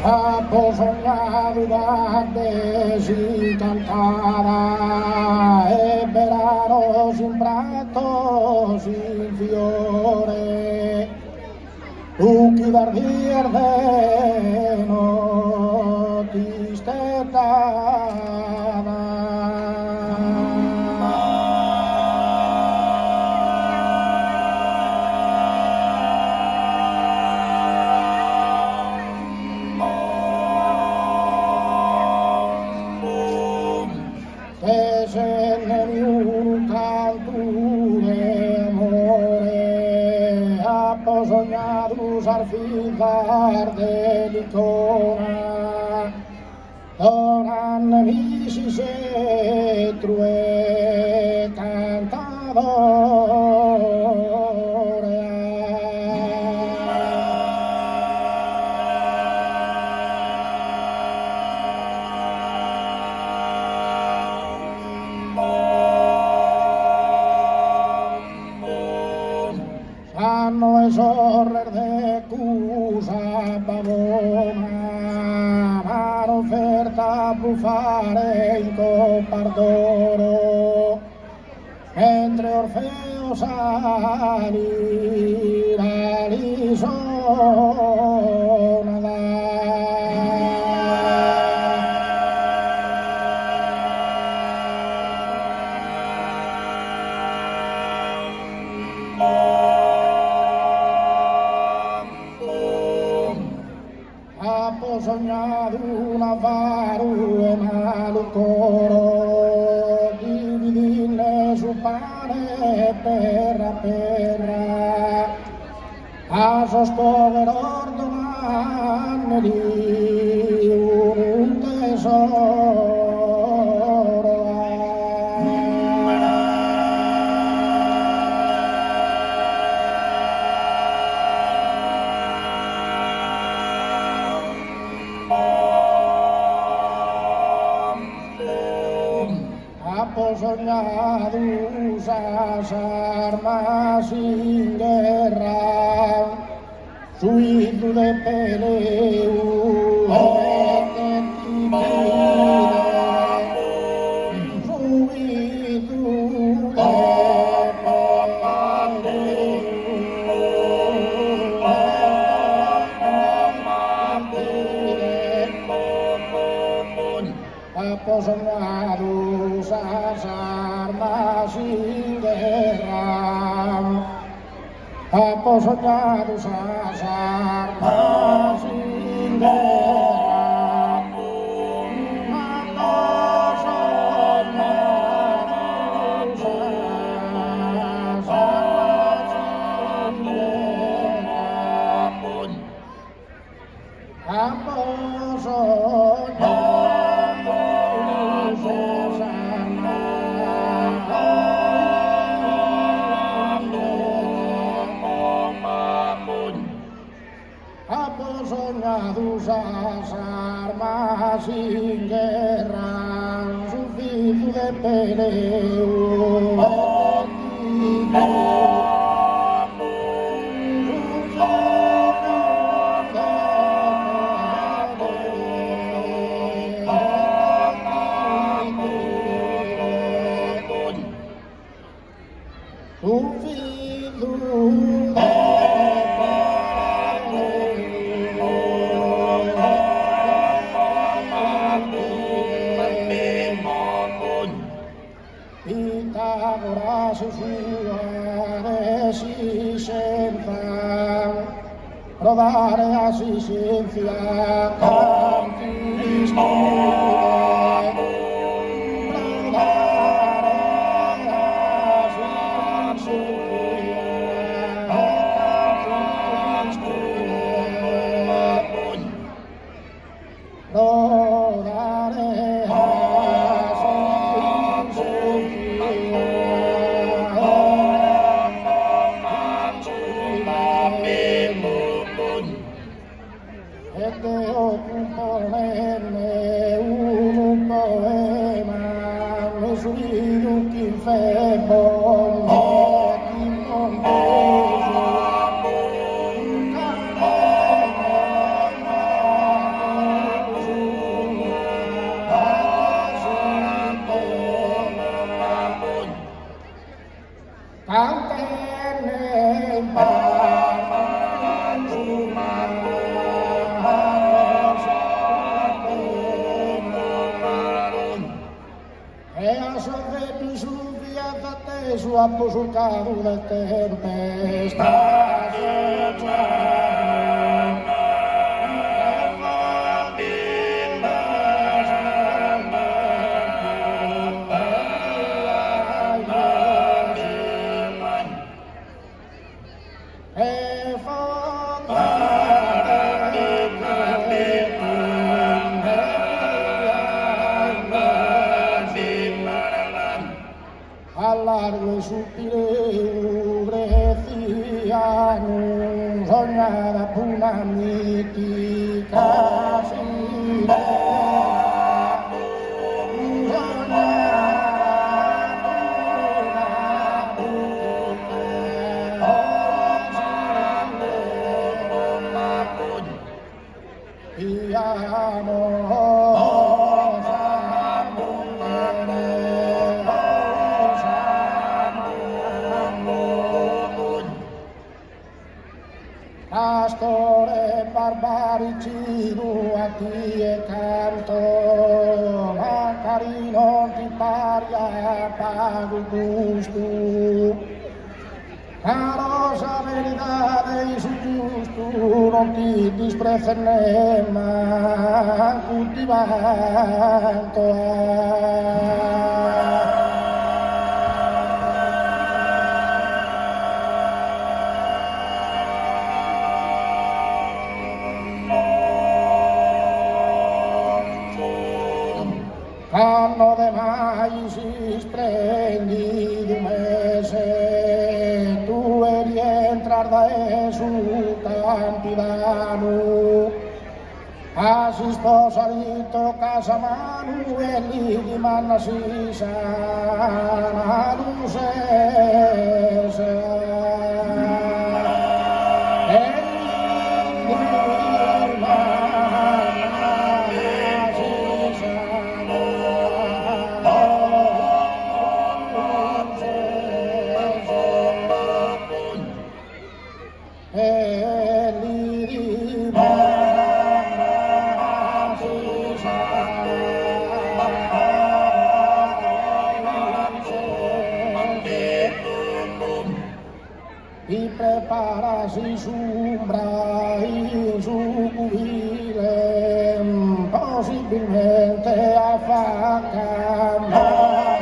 Aposoñadidades y cantada, el verano sin pratos, sin fiore, tu que de no tristetada. Arfidar de Licona, donan mis y se true no es horrer de cusa pavona, mar oferta bufare in compardoro, entre Orfeos salir alisonada. Sognado una varu e malucoro, dividine su pane perra, a soscover domani di un tesoro. Soñados as armas sin guerra, suido de peleu, aposoñados as armas sin guerra, aposoñados as armas sin guerra. Aposoñados as armas sin guerra, su filho de peleu. Pitágoras sua resistencia, rodare asistencia, cantis cantene in su apposutato del tempesta largo sospiro brecciano sognava una mitica Pastore barbaricino a ti e canto, ma carino ti paria pago gusto. La rosa verità su giusto non ti disprezza ma coltivato. Anno de mai si splendido mese, tu rientrar da su campidano, a si sposarito casa manu e lì di manna si sana luce. Y prepara si sombra y su cubile, posibilmente a faca más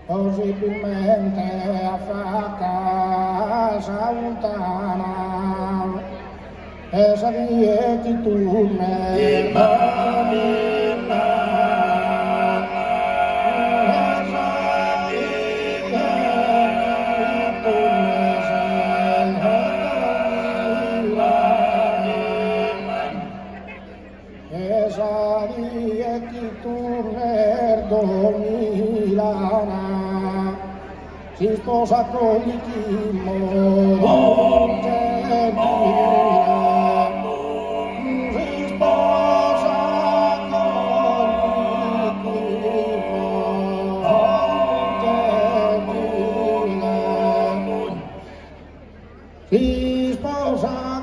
posibilmente a faca sautana. Esa die che tu me esa die che tu me domilana si sposa con il chimo si sposa